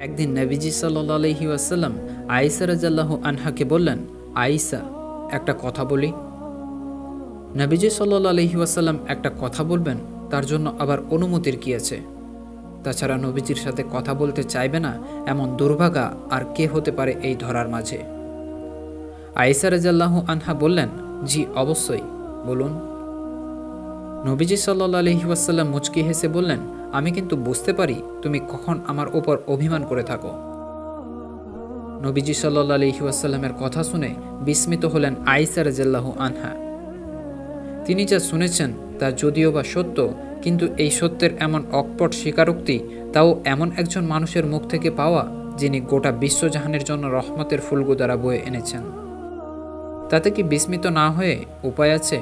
একদিন নবীজি সাল্লাল্লাহু আলাইহি ওয়াসাল্লাম আয়েশা রাদিয়াল্লাহু আনহাকে বললেন, আয়েশা, একটা কথা বলি। নবীজি সাল্লাল্লাহু আলাইহি ওয়াসাল্লাম একটা কথা বলবেন, তার জন্য আবার অনুমতির কি আছে? তাছাড়া নবীজির সাথে কথা বলতে চাইবে না এমন দুর্ভাগা আর কে হতে পারে এই ধরার মাঝে? আয়েশা রাদিয়াল্লাহু আনহা বললেন, জি অবশ্যই, বলুন। নবীজি সাল্লাল্লাহু আলাইহি ওয়াসাল্লাম মুচকি হেসে বললেন, আমি কিন্তু বুঝতে পারি তুমি কখন আমার ওপর অভিমান করে থাকো। নবীজি সাল্লাল্লাহু আলাইহি ওয়াসাল্লামের কথা শুনে বিস্মিত হলেন আয়েশা রাদিয়াল্লাহু আনহা। তিনি যা শুনেছেন তা যদিও বা সত্য, কিন্তু এই সত্যের এমন অকপট স্বীকারোক্তি তাও এমন একজন মানুষের মুখ থেকে পাওয়া যিনি গোটা বিশ্বজাহানের জন্য রহমতের ফুলগুদারা বয়ে এনেছেন। তাতে কি বিস্মিত না হয়ে উপায় আছে?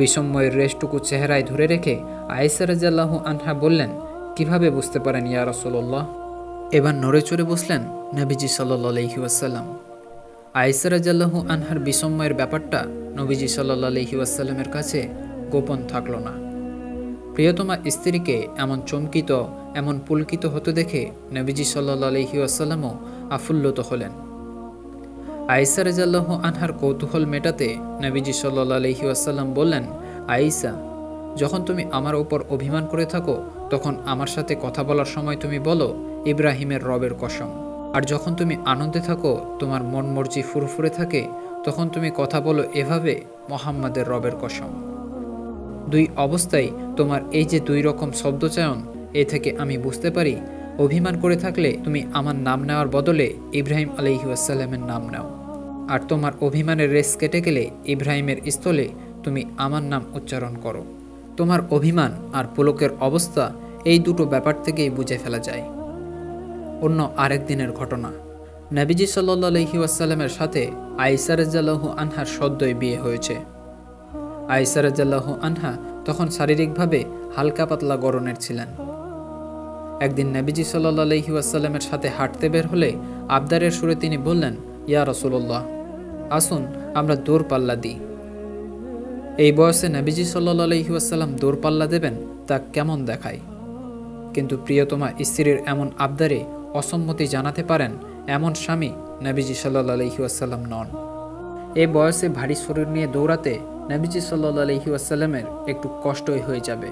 বিষময়ের রেশটুকু চেহারায় ধরে রেখে আয়েশা রাদিয়াল্লাহু আনহা বললেন, কিভাবে বুঝতে পারেন ইয়া রাসূলুল্লাহ? এবার নড়ে চড়ে বসলেন নবীজি সাল্লাল্লাহু আলাইহি ওয়াসাল্লাম। আয়েশা রাদিয়াল্লাহু আনহার বিষময়ের ব্যাপারটা নবীজি সাল্লাল্লাহু আলাইহি ওয়াসাল্লামের কাছে গোপন থাকল না। প্রিয়তমা স্ত্রীকে এমন চমকিত, এমন পুলকিত হতে দেখে নবীজি সাল্লাল্লাহু আলাইহি ওয়াসাল্লামও আফুল্লত হলেন। আয়েশা রাদিয়াল্লাহু আনহার কৌতূহল মেটাতে নবীজি সাল্লাল্লাহু আলাইহি ওয়াসাল্লাম বললেন, আয়েশা, যখন তুমি আমার উপর অভিমান করে থাকো তখন আমার সাথে কথা বলার সময় তুমি বলো ইব্রাহিমের রবের কসম। আর যখন তুমি আনন্দে থাকো, তোমার মন মর্জি ফুরফুরে থাকে, তখন তুমি কথা বলো এভাবে মুহাম্মাদের রবের কসম। দুই অবস্থায় তোমার এই যে দুই রকম শব্দচয়ন, এ থেকে আমি বুঝতে পারি অভিমান করে থাকলে তুমি আমার নাম নেওয়ার বদলে ইব্রাহিম আলাইহি ওয়াসাল্লামের নাম নাও, আর তোমার অভিমানের রেস কেটে গেলে ইব্রাহিমের স্থলে তুমি আমার নাম উচ্চারণ করো। তোমার অভিমান আর পুলকের অবস্থা, এই দুটো ব্যাপার থেকেই বুঝে ফেলা যায়। অন্য আরেক দিনের ঘটনা, নবীজি সাল্লাল্লাহু আলাইহি ওয়াসাল্লামের সাথে আয়েশা রাদিয়াল্লাহু আনহার সদ্যই বিয়ে হয়েছে। আয়েশা রাদিয়াল্লাহু আনহা তখন শারীরিকভাবে হালকা পাতলা গড়নের ছিলেন। একদিন নবীজি সাল্লাল্লাহু আলাইহি ওয়াসাল্লামের সাথে হাঁটতে বের হলে আবদারের সুরে তিনি বললেন, ইয়া রাসূলুল্লাহ, আসুন আমরা দৌড়পাল্লা দিই। এই বয়সে নবীজি সাল্লাল্লাহু আলাইহি ওয়াসাল্লাম দৌড়পাল্লা দেবেন, তা কেমন দেখায়? কিন্তু প্রিয়তমা স্ত্রীর এমন আবদারে অসম্মতি জানাতে পারেন এমন স্বামী নবীজি সাল্লাল্লাহু আলাইহি ওয়াসাল্লাম নন। এই বয়সে ভারী শরীর নিয়ে দৌড়াতে নবীজি সাল্লাল্লাহু আলাইহি ওয়াসাল্লামের একটু কষ্টই হয়ে যাবে।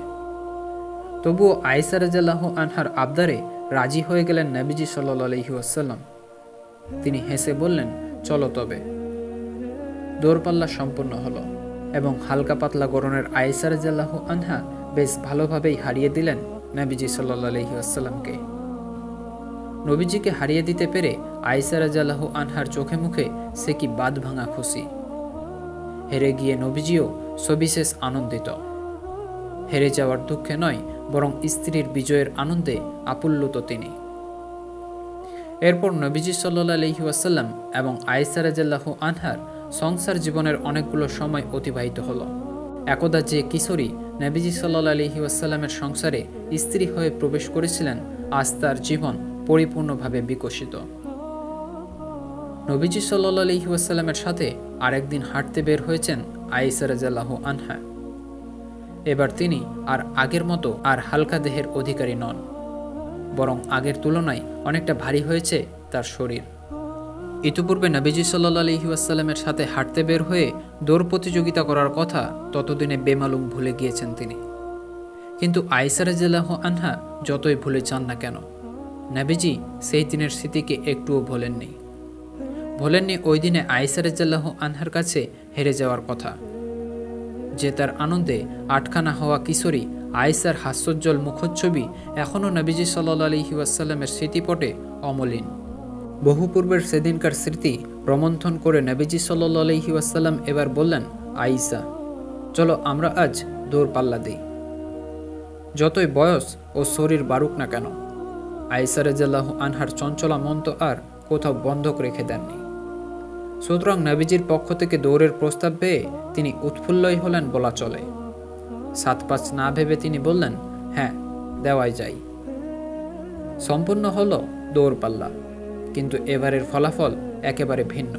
তবুও আয়েশা রাদিয়াল্লাহু আনহার আবদারে রাজি হয়ে গেলেন নবীজি সাল্লাল্লাহু আলাইহি ওয়াসাল্লাম। তিনি হেসে বললেন, চলো তবে। দৌড়পাল্লা সম্পূর্ণ হলো এবং হালকা পাতলা গড়নের আয়েশা রাদিয়াল্লাহু আনহা বেশ ভালোভাবেই হারিয়ে দিলেন নবীজি সাল্লাল্লাহু আলাইহি ওয়াসাল্লামকে। নবীজিকে হারিয়ে দিতে পেরে আয়েশা রাদিয়াল্লাহু আনহার চোখে মুখে সে কি বাঁধ ভাঙা খুশি। হেরে গিয়ে নবীজিও সবিশেষ আনন্দিত। হেরে যাওয়ার দুঃখে নয়, বরং স্ত্রীর বিজয়ের আনন্দে আপ্লুত তিনি। এরপর নবীজি সাল্লাল্লাহু আলাইহি ওয়াসাল্লাম এবং আয়েশা রাদিয়াল্লাহু আনহার সংসার জীবনের অনেকগুলো সময় অতিবাহিত হলো। একদা যে কিশোরী নবীজি সাল্লাল্লাহু আলাইহি ওয়াসাল্লামের সংসারে স্ত্রী হয়ে প্রবেশ করেছিলেন, আজ তার জীবন পরিপূর্ণভাবে বিকশিত। নবীজি সাল্লাল্লাহু আলাইহি ওয়াসাল্লামের সাথে আরেকদিন হাঁটতে বের হয়েছেন আয়েশা রাদিয়াল্লাহু আনহা। এবার তিনি আর আগের মতো আর হালকা দেহের অধিকারী নন, বরং আগের তুলনায় অনেকটা ভারী হয়েছে তার শরীর। ইতিপূর্বে নবীজি সাল্লাল্লাহু আলাইহি ওয়াসাল্লামের সাথে হাঁটতে বের হয়ে দৌড় প্রতিযোগিতা করার কথা ততদিনে বেমালুম ভুলে গিয়েছেন তিনি। কিন্তু আয়েশা রাদিয়াল্লাহু আনহা যতই ভুলে যান না কেন, নবীজি সেই দিনের স্মৃতিকে একটুও ভোলেননি। ওই দিনে আয়েশা রাদিয়াল্লাহু আনহার কাছে হেরে যাওয়ার কথা। যে তার আনন্দে আটখানা হওয়া কিশোরী আয়েশার হাস্যোজ্জ্বল মুখচ্ছবি এখনও নবীজি সাল্লাল্লাহু আলাইহি ওয়াসাল্লামের স্মৃতিপটে অমলিন। বহু পূর্বের সেদিনকার স্মৃতি রোমন্থন করে নবীজি সাল্লাল্লাহু আলাইহি ওয়াসাল্লাম এবার বললেন, আয়েশা, চলো আমরা আজ দৌড়পাল্লা দিই। যতই বয়স ও শরীর বাড়ুক না কেন, আয়েশা রাদিয়াল্লাহু আনহার চঞ্চলা মন তো আর কোথাও বন্ধক রেখে দেননি। সুতরাং নবীজির পক্ষ থেকে দৌড়ের প্রস্তাব পেয়ে তিনি উৎফুল্লই হলেন বলা চলে। 7-5 না ভেবে তিনি বললেন, হ্যাঁ, দেওয়াই যায়। সম্পূর্ণ হলো দৌড়পাল্লা, কিন্তু এবারের ফলাফল একেবারে ভিন্ন।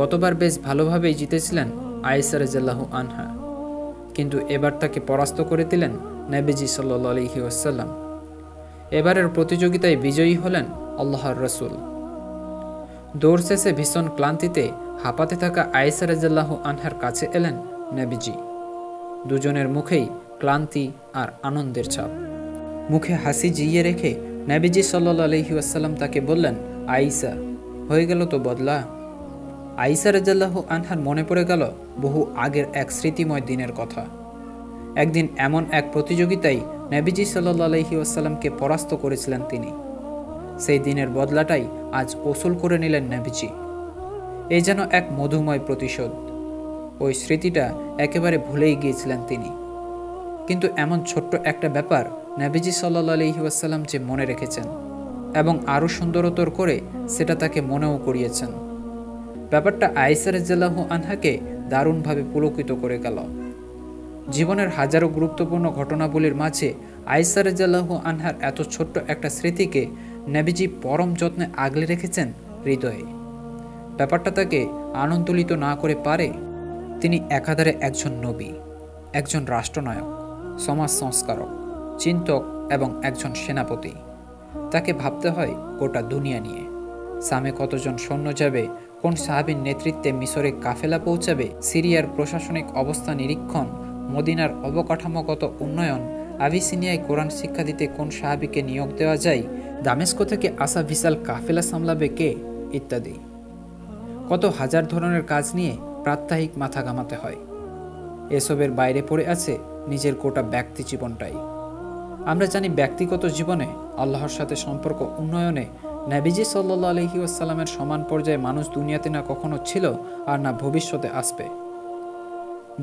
গতবার বেশ ভালোভাবেই জিতেছিলেন আয়েশা রাদিয়াল্লাহু আনহা, কিন্তু এবার তাকে পরাস্ত করে দিলেন নবীজি সাল্লাল্লাহু আলাইহি ওয়াসাল্লাম। এবারের প্রতিযোগিতায় বিজয়ী হলেন আল্লাহর রসুল। দৌড় শেষে ভীষণ ক্লান্তিতে হাঁপাতে থাকা আয়েশা রাদিয়াল্লাহু আনহার কাছে এলেন নবীজি। দুজনের মুখেই ক্লান্তি আর আনন্দের ছাপ। মুখে হাসি জিইয়ে রেখে নবীজি সাল্লাল্লাহু আলাইহি ওয়াসাল্লাম তাকে বললেন, আয়েশা, হয়ে গেল তো বদলা। আয়েশা রাদিয়াল্লাহু আনহার মনে পড়ে গেল বহু আগের এক স্মৃতিময় দিনের কথা। একদিন এমন এক প্রতিযোগিতায় নবীজি সাল্লাল্লাহু আলাইহি ওয়াসাল্লামকে পরাস্ত করেছিলেন তিনি। সেই দিনের বদলাটাই আজ ওসুল করে নিলেন নবীজি। এই যেন এক মধুময় প্রতিশোধ। ওই স্মৃতিটা একেবারে ভুলেই গিয়েছিলেন তিনি, কিন্তু এমন ছোট্ট একটা ব্যাপার নবীজি সাল্লাল্লাহু আলাইহি ওয়াসাল্লাম যে মনে রেখেছেন এবং আরও সুন্দরতর করে সেটা তাকে মনেও করিয়েছেন। ব্যাপারটা আয়েশা রাদিয়াল্লাহু আনহাকে দারুণভাবে পুলকিত করে গেল। জীবনের হাজারো গুরুত্বপূর্ণ ঘটনাবলীর মাঝে আয়েশা রাদিয়াল্লাহু আনহার এত ছোট্ট একটা স্মৃতিকে নবীজি পরম যত্নে আগলে রেখেছেন হৃদয়ে। ব্যাপারটা তাকে আনন্দলিত না করে পারে। তিনি একাধারে একজন নবী, একজন রাষ্ট্রনায়ক, সমাজ সংস্কারক, চিন্তক এবং একজন সেনাপতি। তাকে ভাবতে হয় গোটা দুনিয়া নিয়ে। সামে কতজন সৈন্য যাবে, কোন সাহাবীর নেতৃত্বে মিশরে কাফেলা পৌঁছাবে, সিরিয়ার প্রশাসনিক অবস্থা নিরীক্ষণ, মদিনার অবকাঠামোগত উন্নয়ন, আবিসিনিয়ায় কোরআন শিক্ষা দিতে কোন সাহাবীকে নিয়োগ দেওয়া যায়, দামেস্কো থেকে আসা বিশাল কাফেলা সামলাবে কে, ইত্যাদি। কত হাজার ধরনের কাজ নিয়ে প্রাত্যহিক মাথা ঘামাতে হয়। এসবের বাইরে পড়ে আছে নিজের গোটা ব্যক্তি জীবনটাই। আমরা জানি ব্যক্তিগত জীবনে আল্লাহর সাথে সম্পর্ক উন্নয়নে নবীজি সাল্লাল্লাহু আলাইহি ওয়াসাল্লামের সমান পর্যায়ে মানুষ দুনিয়াতে না কখনো ছিল আর না ভবিষ্যতে আসবে।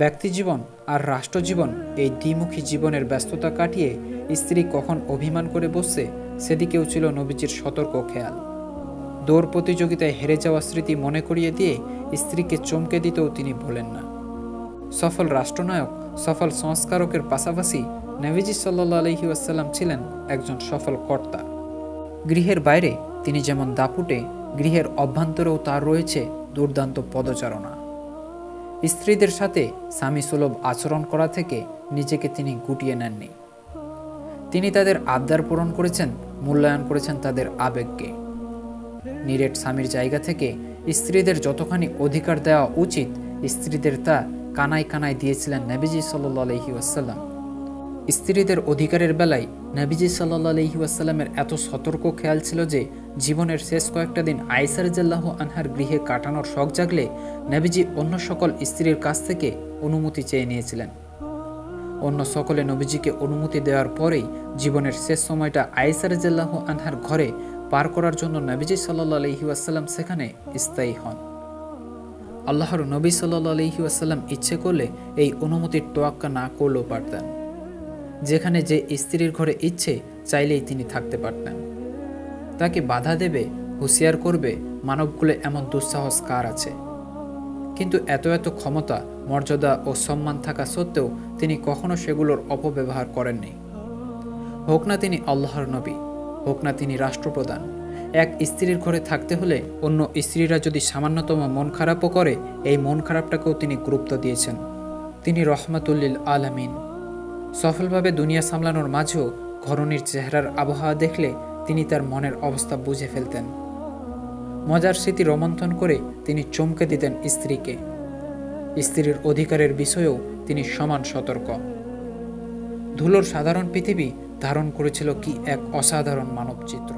ব্যক্তি জীবন আর রাষ্ট্রজীবন, এই দ্বিমুখী জীবনের ব্যস্ততা কাটিয়ে স্ত্রী কখন অভিমান করে বসছে সেদিকেও ছিল নবীজির সতর্ক খেয়াল। দৌড় প্রতিযোগিতায় হেরে যাওয়া স্মৃতি মনে করিয়ে দিয়ে স্ত্রীকে চমকে দিতেও তিনি ভোলেন না। সফল রাষ্ট্রনায়ক, সফল সংস্কারকের পাশাপাশি নবীজি সাল্লাল্লাহু আলাইহি ওয়াসাল্লাম ছিলেন একজন সফল কর্তা। গৃহের বাইরে তিনি যেমন দাপুটে, গৃহের অভ্যন্তরেও তার রয়েছে দুর্দান্ত পদচারণা। স্ত্রীদের সাথে স্বামী সুলভ আচরণ করা থেকে নিজেকে তিনি গুটিয়ে নেননি। তিনি তাদের আবদার পূরণ করেছেন, মূল্যায়ন করেছেন তাদের আবেগকে। নিরেট স্বামীর জায়গা থেকে স্ত্রীদের যতখানি অধিকার দেওয়া উচিত, স্ত্রীদের তা কানায় কানায় দিয়েছিলেন নবীজি সাল্লাল্লাহু আলাইহি ওয়াসাল্লাম। স্ত্রীদের অধিকারের বেলায় নবীজি সাল্লাল্লাহু আলাইহি ওয়াসাল্লামের এত সতর্ক খেয়াল ছিল যে জীবনের শেষ কয়েকটা দিন আয়েশা রাদিয়াল্লাহু আনহার গৃহে কাটানোর শখ জাগলে নবীজি অন্য সকল স্ত্রীর কাছ থেকে অনুমতি চেয়ে নিয়েছিলেন। অন্য সকলে নবীজিকে অনুমতি দেওয়ার পরেই জীবনের শেষ সময়টা আয়েশা রাদিয়াল্লাহু আনহার ঘরে পার করার জন্য নবীজি সাল্লাল্লাহু আলাইহি ওয়াসাল্লাম সেখানে স্থায়ী হন। আল্লাহর নবী সাল্লাল্লাহু আলাইহি ওয়াসাল্লাম ইচ্ছে করলে এই অনুমতির তোয়াক্কা না করলেও পারতেন। যেখানে যে স্ত্রীর ঘরে ইচ্ছে চাইলেই তিনি থাকতে পারতেন। তাকে বাধা দেবে, হুঁশিয়ার করবে মানবকুলে এমন দুঃসাহস কার আছে? কিন্তু এত এত ক্ষমতা, মর্যাদা ও সম্মান থাকা সত্ত্বেও তিনি কখনো সেগুলোর অপব্যবহার করেননি। হোক না তিনি আল্লাহর নবী, হোক না তিনি রাষ্ট্রপ্রধান, এক স্ত্রীর ঘরে থাকতে হলে অন্য স্ত্রীরা যদি সামান্যতম মন খারাপও করে, এই মন খারাপটাকেও তিনি গুরুত্ব দিয়েছেন। তিনি রহমাতুল লিল আলামিন। সফলভাবে দুনিয়া সামলানোর মাঝেও ঘরণীর চেহারার আবহাওয়া দেখলে তিনি তার মনের অবস্থা বুঝে ফেলতেন। মজার স্মৃতি রোমন্থন করে তিনি চমকে দিতেন স্ত্রীকে। স্ত্রীর অধিকারের বিষয়েও তিনি সমান সতর্ক। ধুলোর সাধারণ পৃথিবী ধারণ করেছিল কি এক অসাধারণ মানবচিত্র।